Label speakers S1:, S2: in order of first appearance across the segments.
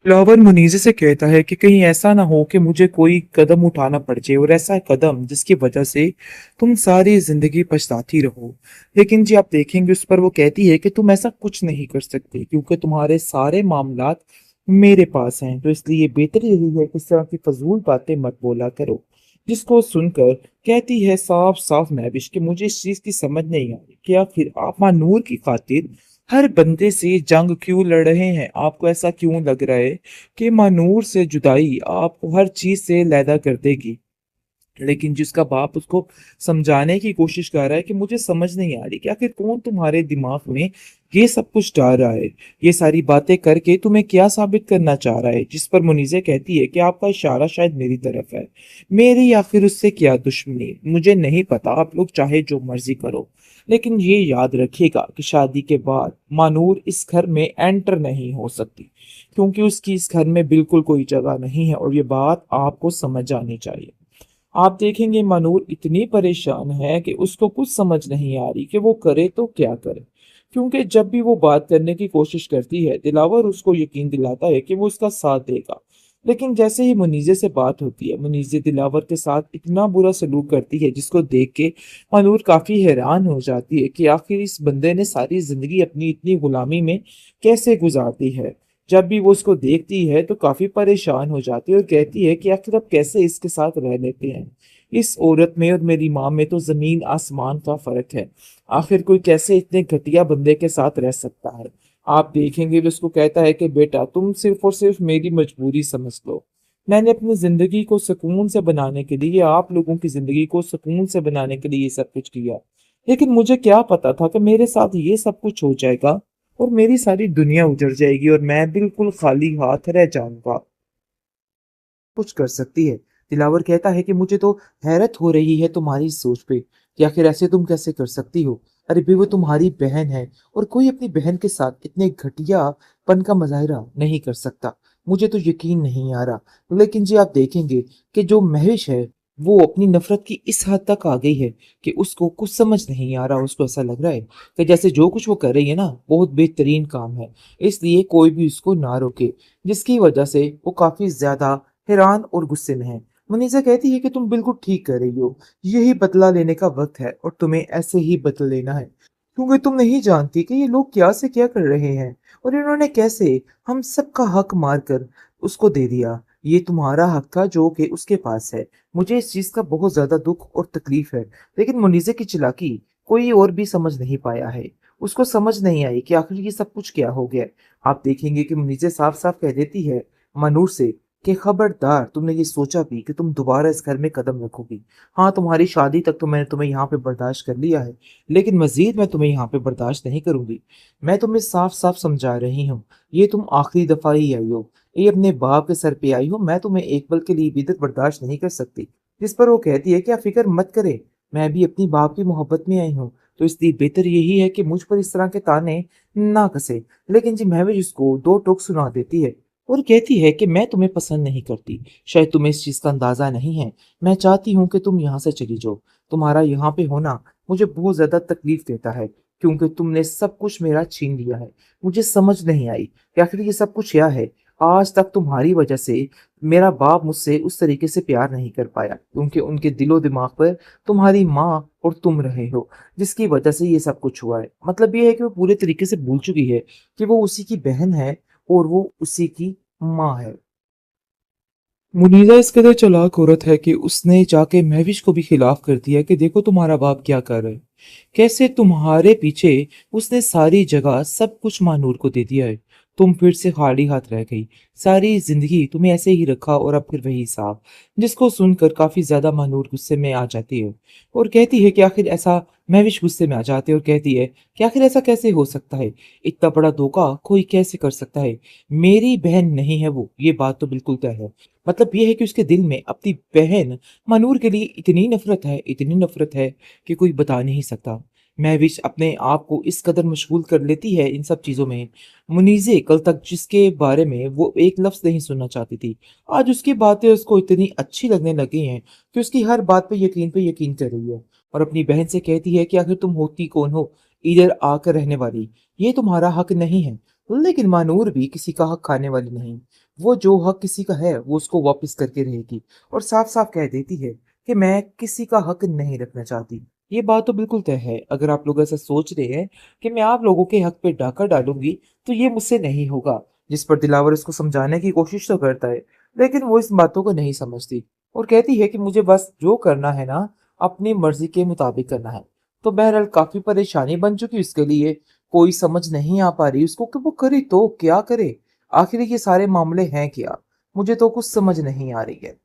S1: Flower Muneeze से कहता है कि कहीं ऐसा ना हो कि मुझे कोई कदम उठाना पड़ जाए और ऐसा कदम जिसकी वजह से तुम सारी जिंदगी पछताती रहो। लेकिन जी आप देखेंगे उस पर वो कहती है कि तुम ऐसा कुछ नहीं कर सकते क्योंकि तुम्हारे सारे मामलात मेरे पास हैं, तो इसलिए बेहतर यही है कि इस तरह की फजूल बातें मत बोला करो। जिसको सुनकर कहती है साफ साफ महविश कि मुझे इस चीज की समझ नहीं आ रही कि आखिर आप नूर की खातिर हर बंदे से जंग क्यों लड़ रहे हैं। आपको ऐसा क्यों लग रहा है कि मानूर से जुदाई आपको हर चीज से लैदा कर देगी। लेकिन जिसका बाप उसको समझाने की कोशिश कर रहा है कि मुझे समझ नहीं आ रही कि आखिर कौन तुम्हारे दिमाग में ये सब कुछ डाल रहा है, ये सारी बातें करके तुम्हें क्या साबित करना चाह रहा है। जिस पर मुनीजे कहती है कि आपका इशारा शायद मेरी तरफ है, मेरी या फिर उससे क्या दुश्मनी मुझे नहीं पता, आप लोग चाहे जो मर्जी करो। लेकिन ये याद रखिएगा कि शादी के बाद मानूर इस घर में एंटर नहीं हो सकती क्योंकि उसकी इस घर में बिल्कुल कोई जगह नहीं है, और ये बात आपको समझ जानी चाहिए। आप देखेंगे मनूर इतनी परेशान है कि उसको कुछ समझ नहीं आ रही कि वो करे तो क्या करे, क्योंकि जब भी वो बात करने की कोशिश करती है दिलावर उसको यकीन दिलाता है कि वो उसका साथ देगा। लेकिन जैसे ही मुनीजे से बात होती है मुनीजे दिलावर के साथ इतना बुरा सलूक करती है जिसको देख के मनूर काफी हैरान हो जाती है कि आखिर इस बंदे ने सारी जिंदगी अपनी इतनी गुलामी में कैसे गुजार दी है। जब भी वो उसको देखती है तो काफी परेशान हो जाती है और कहती है कि आखिर अब कैसे इसके साथ रह लेते हैं। इस औरत में और मेरी माँ में तो जमीन आसमान का फर्क है। आखिर कोई कैसे इतने घटिया बंदे के साथ रह सकता है। आप देखेंगे वो उसको कहता है कि बेटा तुम सिर्फ और सिर्फ मेरी मजबूरी समझ लो। मैंने अपनी जिंदगी को सुकून से बनाने के लिए, आप लोगों की जिंदगी को सुकून से बनाने के लिए ये सब कुछ किया। लेकिन मुझे क्या पता था कि मेरे साथ ये सब कुछ हो जाएगा और मेरी सारी दुनिया उजड़ जाएगी और मैं बिल्कुल खाली हाथ रह जाऊंगा। कुछ कर सकती है। दिलावर कहता है कि मुझे तो हैरत हो रही है तुम्हारी इस सोच पे कि आखिर ऐसे तुम कैसे कर सकती हो। अरे भी वो तुम्हारी बहन है और कोई अपनी बहन के साथ इतने घटियापन का मुजाहिरा नहीं कर सकता। मुझे तो यकीन नहीं आ रहा। लेकिन जी आप देखेंगे कि जो महविश है वो अपनी नफरत की इस हद तक आ गई है कि उसको कुछ समझ नहीं आ रहा। उसको ऐसा लग रहा है कि जैसे जो कुछ वो कर रही है ना बहुत बेहतरीन काम है, इसलिए कोई भी उसको ना रोके। जिसकी वजह से वो काफी ज्यादा हैरान और गुस्से में है। मुनीसा कहती है कि तुम बिल्कुल ठीक कर रही हो, यही बदला लेने का वक्त है और तुम्हें ऐसे ही बदल लेना है क्योंकि तुम नहीं जानती कि ये लोग क्या से क्या कर रहे हैं और इन्होंने कैसे हम सबका हक मार कर उसको दे दिया। ये तुम्हारा हक था जो कि उसके पास है। मुझे इस चीज का बहुत ज्यादा दुख और तकलीफ है। लेकिन मुनीजे की चालाकी कोई और भी समझ नहीं पाया है। उसको समझ नहीं आई कि आखिर ये सब कुछ क्या हो गया। आप देखेंगे कि मुनीजे साफ साफ कह देती है मनूर से कि खबरदार तुमने ये सोचा भी कि तुम दोबारा इस घर में कदम रखोगी। हाँ तुम्हारी शादी तक तो मैंने तुम्हें यहाँ पे बर्दाश्त कर लिया है, लेकिन मजीद मैं तुम्हें यहाँ पे बर्दाश्त नहीं करूंगी। मैं तुम्हें साफ साफ समझा रही हूँ, ये तुम आखिरी दफा ही आई हो, ये अपने बाप के सर पे आई हो, मैं तुम्हें एक पल के लिए भी इधर बर्दाश्त नहीं कर सकती। जिस पर वो कहती है कि आप फिक्र मत करे, मैं भी अपनी बाप की मोहब्बत में आई हूँ, तो इसलिए बेहतर यही है कि मुझ पर इस तरह के ताने ना कसे। लेकिन जी महविश उसको दो टोक सुना देती है और कहती है कि मैं तुम्हें पसंद नहीं करती, शायद तुम्हें इस चीज का अंदाजा नहीं है। मैं चाहती हूँ कि तुम यहाँ से चली जाओ। तुम्हारा यहाँ पे होना मुझे बहुत ज्यादा तकलीफ देता है क्योंकि तुमने सब कुछ मेरा छीन लिया है। मुझे समझ नहीं आई कि आखिर ये सब कुछ क्या है। आज तक तुम्हारी वजह से मेरा बाप मुझसे उस तरीके से प्यार नहीं कर पाया क्योंकि उनके दिलो दिमाग पर तुम्हारी माँ और तुम रहे हो, जिसकी वजह से ये सब कुछ हुआ है। मतलब ये है कि वो पूरे तरीके से भूल चुकी है कि वो उसी की बहन है और वो उसी की माँ है। मुनीजा इस कदर चालाक औरत है कि उसने जाके महविश को भी खिलाफ कर दिया कि देखो तुम्हारा बाप क्या कर रहा है, कैसे तुम्हारे पीछे उसने सारी जगह सब कुछ मानूर को दे दिया है। तुम फिर से खाली हाथ रह गई, सारी जिंदगी तुम्हें ऐसे ही रखा और अब फिर वही हिसाब। जिसको सुनकर काफी ज्यादा मानूर गुस्से में आ जाती है और कहती है कि आखिर ऐसा, महविश गुस्से में आ जाती है और कहती है कि आखिर ऐसा कैसे हो सकता है, इतना बड़ा धोखा कोई कैसे कर सकता है। मेरी बहन नहीं है वो, ये बात तो बिल्कुल तय है। मतलब ये है कि उसके दिल में अपनी बहन मनूर के लिए इतनी नफरत है, इतनी नफरत है कि कोई बता नहीं सकता। महविश अपने आप को इस कदर मशगूल कर लेती है इन सब चीजों में। मुनीजे कल तक जिसके बारे में वो एक लफ्ज नहीं सुनना चाहती थी, आज उसकी बातें उसको इतनी अच्छी लगने लगी हैं कि उसकी हर बात पे यकीन कर रही है और अपनी बहन से कहती है कि आखिर तुम होती कौन हो इधर आकर रहने वाली, ये तुम्हारा हक नहीं है। लेकिन माँ नूर भी किसी का हक खाने वाली नहीं। वो जो हक किसी का है वो उसको वापस करके रहेगी और साफ साफ कह देती है कि मैं किसी का हक नहीं रखना चाहती। ये बात तो बिल्कुल तय है। अगर आप लोग ऐसा सोच रहे हैं कि मैं आप लोगों के हक पे डाका डालूंगी तो ये मुझसे नहीं होगा। जिस पर दिलावर उसको समझाने की कोशिश तो करता है, लेकिन वो इस बातों को नहीं समझती और कहती है कि मुझे बस जो करना है ना, अपनी मर्जी के मुताबिक करना है। तो बहरहाल काफी परेशानी बन चुकी उसके लिए। कोई समझ नहीं आ पा रही उसको कि वो करे तो क्या करे। आखिर ये सारे मामले हैं क्या, मुझे तो कुछ समझ नहीं आ रही है।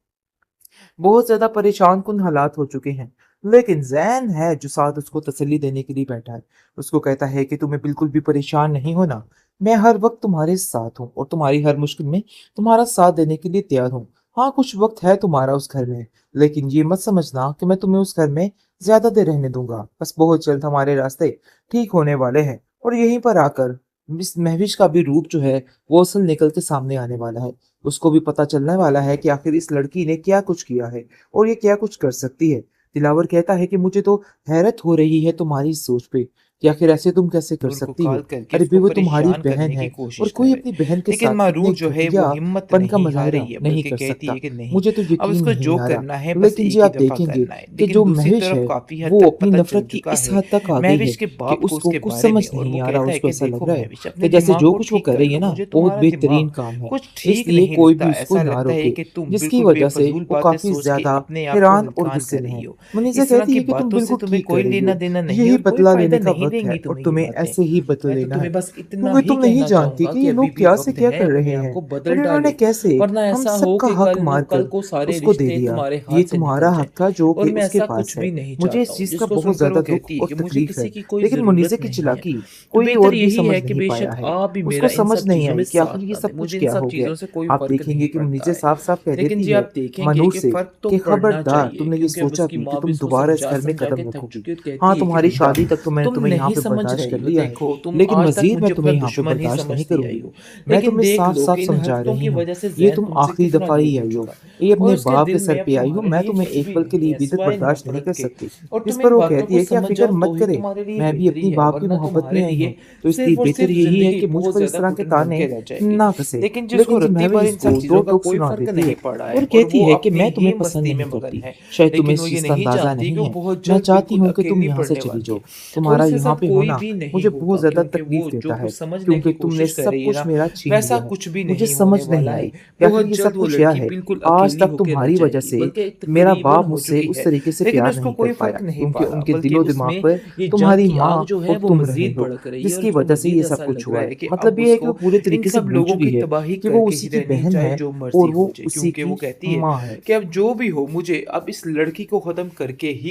S1: बहुत ज्यादा परेशान कुन हालात हो चुके हैं। लेकिन जैन है जो साथ उसको तसल्ली देने के लिए बैठा है। उसको कहता है कि तुम्हें बिल्कुल भी परेशान नहीं होना, मैं हर वक्त तुम्हारे साथ हूँ और तुम्हारी हर मुश्किल में तुम्हारा साथ देने के लिए तैयार हूँ। हाँ, कुछ वक्त है तुम्हारा उस घर में, लेकिन ये मत समझना कि मैं तुम्हें उस घर में ज्यादा देर रहने दूंगा। बस बहुत जल्द हमारे रास्ते ठीक होने वाले हैं और यहीं पर आकर मिस महविश का भी रूप जो है वो असल निकल के सामने आने वाला है। उसको भी पता चलने वाला है कि आखिर इस लड़की ने क्या कुछ किया है और ये क्या कुछ कर सकती है। दिलावर कहता है कि मुझे तो हैरत हो रही है तुम्हारी इस सोच पे कि आखिर ऐसे तुम कैसे कर
S2: नूर को
S1: सकती हो।
S2: कॉल करके
S1: अरे बे,
S2: उसको
S1: वो तुम्हारी
S2: परेशान
S1: बहन
S2: करने की
S1: है और
S2: कोशिश कर
S1: कोई
S2: रहे।
S1: अपनी बहन के
S2: लेकिन
S1: साथ इतने
S2: मारूफ जो है वो हिम्मत
S1: घटियापन का
S2: नहीं हार
S1: मुजाहरा
S2: रही है,
S1: नहीं
S2: बल्कि
S1: कर
S2: कहती
S1: सकता।
S2: है कि नहीं,
S1: मुझे तो
S2: अब
S1: यकीन
S2: उसको
S1: नहीं
S2: जो
S1: आ रहा।
S2: करना है बस
S1: लेकिन
S2: एक
S1: जी
S2: ही
S1: आप
S2: दफा
S1: देखेंगे
S2: करना है।
S1: कि
S2: लेकिन
S1: जो
S2: दूसरी
S1: महविश
S2: तरफ
S1: है
S2: काफी हद
S1: वो
S2: तक
S1: अपनी
S2: पता चल
S1: नफरत की
S2: चुका
S1: इस
S2: है
S1: हद तक आ गई
S2: महविश
S1: है
S2: के
S1: कि
S2: बाप को
S1: उसको
S2: उसके
S1: कुछ
S2: बारे
S1: समझ
S2: में, और
S1: नहीं
S2: वो
S1: आ रहा।
S2: कहता है
S1: उसको
S2: कि
S1: ऐसा
S2: देखो
S1: लग रहा है
S2: महविश,
S1: कि
S2: अपने
S1: जैसे
S2: दिमाग
S1: जो
S2: को
S1: कुछ वो
S2: ठीक
S1: कर
S2: कर
S1: रही है
S2: लो,
S1: ना
S2: मुझे
S1: बहुत
S2: तुम्हारा
S1: बेहतरीन
S2: दिमाग
S1: काम है।
S2: कुछ ठीक
S1: इसलिए
S2: नहीं
S1: कोई
S2: लगता।
S1: भी उसको
S2: ऐसा
S1: ना
S2: लगता है
S1: रोके,
S2: कि तुम
S1: जिसकी
S2: बिल्कुल
S1: वजह से
S2: बेफजूल
S1: वो
S2: बातें
S1: काफी
S2: सोच के
S1: ज्यादा
S2: अपने आप को
S1: हैरान और
S2: हलकान
S1: गुस्से
S2: कर
S1: में
S2: रही
S1: है।
S2: हो।
S1: मुनीसा
S2: इस तरह
S1: कहती
S2: की
S1: है कि तुम
S2: बातों से
S1: बिल्कुल
S2: तुम्हें
S1: ठीक कह
S2: कोई
S1: रही
S2: लेना
S1: हो,
S2: देना नहीं
S1: यही
S2: और कोई
S1: बदला
S2: फायदा
S1: लेने का
S2: नहीं
S1: वक्त है
S2: देंगी
S1: और
S2: तुम्हें ये
S1: तुम्हें
S2: बातें।
S1: ऐसे ही बदल
S2: मैं तो
S1: लेना है।
S2: तुम्हें बस इतना
S1: क्योंकि
S2: ही
S1: तुम नहीं
S2: कहना
S1: जानती
S2: चाहूंगा
S1: कि
S2: कि
S1: ये
S2: अभी
S1: लोग
S2: भी
S1: क्या से
S2: वक्त
S1: क्या
S2: है
S1: कर
S2: अपने
S1: रहे
S2: आप
S1: हैं
S2: को बदल
S1: और इन्होंने
S2: डालो,
S1: कैसे
S2: वरना
S1: हम
S2: ऐसा हो
S1: सबका
S2: कि
S1: हक
S2: कल नो कल
S1: मारकर
S2: को सारे
S1: उसको दे
S2: रिश्ते
S1: दिया।
S2: तुम्हारे
S1: ये
S2: हाथ से
S1: तुम्हारा
S2: निकल जाए।
S1: हक था जो
S2: और
S1: कि
S2: मैं
S1: उसके
S2: ऐसा
S1: पास
S2: कुछ
S1: है।
S2: भी नहीं
S1: मुझे
S2: चाहता
S1: इस
S2: हूँ
S1: चीज का
S2: जिसको
S1: बहुत
S2: सुनकर
S1: ज्यादा
S2: वो
S1: दुख
S2: कहती है
S1: और
S2: कि मुझे
S1: तकलीफ है,
S2: किसी की कोई
S1: लेकिन
S2: जरूरत
S1: मुनीसे की
S2: नहीं है।
S1: चालाकी
S2: तो
S1: कोई
S2: बेहतर
S1: और भी
S2: यही
S1: समझ
S2: है कि
S1: नहीं पाया
S2: बेशक
S1: है।
S2: आप भी
S1: उसको
S2: मेरा इन
S1: समझ
S2: सब
S1: नहीं
S2: चीजों में
S1: आई कि आखिर
S2: साथ
S1: ये
S2: ना दें,
S1: सब कुछ
S2: मुझे इन
S1: क्या
S2: सब
S1: हो गया।
S2: चीजों से कोई
S1: आप
S2: फर्क
S1: देखेंगे
S2: नहीं
S1: कि
S2: पड़ता
S1: मुनीसे
S2: है।
S1: साफ साफ कह
S2: लेकिन
S1: देती
S2: जी
S1: है
S2: आप देखेंगे
S1: मनूर
S2: कि
S1: से
S2: फर्क तो
S1: कि
S2: पड़ना
S1: खबरदार
S2: चाहिए,
S1: तुमने ये
S2: क्योंकि अब
S1: सोचा
S2: उसकी
S1: भी कि
S2: माँ भी
S1: तुम
S2: उसको
S1: दोबारा इस
S2: समझा
S1: घर में
S2: समझा
S1: कदम
S2: के थक
S1: रखोगी।
S2: चुकी है और
S1: हाँ,
S2: कहती है कि
S1: तुम्हारी
S2: बेटा
S1: शादी तक तो मैंने
S2: तुम
S1: तुम्हें यहाँ
S2: नहीं
S1: पे
S2: समझ
S1: बर्दाश्त कर
S2: रही हो,
S1: लिया है,
S2: देखो तुम
S1: लेकिन
S2: आज तक
S1: मजीद मैं
S2: मुझे अपना
S1: तुम्हें यहाँ पे
S2: दुश्मन ही
S1: बर्दाश्त नहीं
S2: समझती आई
S1: करूंगी।
S2: हो।
S1: मैं
S2: लेकिन
S1: तुम्हें
S2: देख
S1: साफ
S2: लो
S1: साफ
S2: कि इन
S1: समझा
S2: हरकतों
S1: रही
S2: की
S1: हूँ,
S2: वजह से
S1: ये
S2: जैन
S1: तुम
S2: तुमसे
S1: आखिरी
S2: कितना
S1: दफा
S2: दूर
S1: ही
S2: हो
S1: आई हो।
S2: चुका,
S1: ये
S2: और
S1: अपने
S2: उसके
S1: बाप के
S2: दिल
S1: सर
S2: में अब
S1: पे आई हो।
S2: तुम्हारे
S1: मैं
S2: लिए
S1: तुम्हें
S2: कुछ
S1: एक
S2: भी
S1: पल के
S2: नहीं
S1: लिए
S2: है
S1: भी तक
S2: सिवाय इन
S1: बर्दाश्त नहीं
S2: नफरत
S1: कर
S2: के।
S1: सकती।
S2: और
S1: जिस
S2: तुम
S1: पर
S2: इन
S1: वो
S2: बातों
S1: कहती
S2: को
S1: है कि आप
S2: समझ
S1: फिक्र
S2: जाओ
S1: मत
S2: तो ही
S1: करें,
S2: तुम्हारे लिए
S1: मैं भी
S2: बेहतरी
S1: अपनी
S2: है,
S1: बाप की
S2: वरना
S1: मोहब्बत में
S2: तुम्हारे
S1: आई हूँ।
S2: लिए
S1: तो इसलिए
S2: सिर्फ और
S1: बेहतर
S2: सिर्फ
S1: यही है
S2: जिंदगी
S1: कि मुझ
S2: बहुत
S1: पर इस
S2: ज्यादा
S1: तरह के
S2: कठिन बन
S1: ताने
S2: के रह जाएगी।
S1: ना कसे।
S2: लेकिन जिसको
S1: लेकिन जी
S2: रत्ती भर
S1: महविश
S2: इन सब
S1: को दो
S2: चीजों का
S1: टोक
S2: कोई
S1: सुना
S2: फर्क
S1: देती
S2: नहीं
S1: है
S2: पड़ा है
S1: और
S2: और
S1: कहती
S2: वो
S1: है कि
S2: अपनी
S1: मैं
S2: ही
S1: तुम्हें पसंद
S2: मस्ती में
S1: नहीं
S2: मगन
S1: करती,
S2: है।
S1: शायद तुम्हें
S2: लेकिन
S1: इस
S2: वो ये
S1: चीज का
S2: नहीं
S1: अंदाजा
S2: जानती
S1: नहीं
S2: कि वो
S1: है।
S2: बहुत
S1: मैं
S2: जल्द
S1: चाहती
S2: बिल्कुल
S1: हूँ कि तुम
S2: अकेली
S1: यहाँ से
S2: पड़ने
S1: चली
S2: वाली
S1: जाओ।
S2: है। और
S1: तुम्हारा
S2: उसके
S1: यहाँ
S2: साथ
S1: पे
S2: कोई
S1: होना
S2: भी नहीं
S1: मुझे बहुत
S2: होगा,
S1: ज्यादा
S2: क्योंकि
S1: तकलीफ
S2: वो जो
S1: देता है,
S2: कुछ समझने
S1: क्योंकि
S2: की
S1: तुमने
S2: कोशिश कर
S1: सब
S2: रही है
S1: कुछ
S2: ना,
S1: मेरा छीन
S2: वैसा
S1: लिया है।
S2: कुछ भी
S1: मुझे
S2: नहीं
S1: समझ
S2: होने
S1: नहीं
S2: वाला
S1: आई
S2: है।
S1: कि आखिर
S2: बहुत
S1: ये
S2: जल्द
S1: सब
S2: वो
S1: कुछ क्या
S2: लड़की
S1: है।
S2: बिल्कुल
S1: आज
S2: अकेली
S1: तक
S2: होके रह
S1: तुम्हारी वजह
S2: जाएगी,
S1: से
S2: बल्कि
S1: मेरा
S2: तकरीबन
S1: बाप
S2: हो
S1: मुझसे
S2: चुकी
S1: उस
S2: है।
S1: तरीके से
S2: लेकिन
S1: प्यार
S2: उसको
S1: नहीं कर
S2: कोई
S1: पाया,
S2: फर्क नहीं
S1: क्योंकि
S2: पड़ा,
S1: उनके
S2: बल्कि
S1: दिलो दिमाग
S2: उसमें
S1: पर
S2: ये जंग
S1: तुम्हारी
S2: की
S1: माँ
S2: आग जो है
S1: और
S2: वो
S1: तुम रहे
S2: मजीद
S1: हो,
S2: भड़क रही है, और
S1: जिसकी
S2: उसको
S1: वजह से ये
S2: मजीद
S1: सब
S2: ऐसा
S1: कुछ
S2: लग रहा
S1: हुआ है।
S2: है कि
S1: मतलब
S2: अब
S1: ये है कि वो
S2: उसको
S1: पूरे
S2: इन
S1: तरीके से
S2: सब
S1: भूल
S2: लोगों
S1: चुकी
S2: की
S1: है
S2: तबाही
S1: कि वो
S2: करके ही
S1: उसी की
S2: रहनी
S1: बहन
S2: चाहे
S1: है
S2: जो
S1: और
S2: मर्जी
S1: वो
S2: हो जाए,
S1: उसी
S2: क्योंकि वो
S1: की
S2: कहती है
S1: माँ है।
S2: कि अब जो भी हो मुझे अब इस लड़की को खत्म करके ही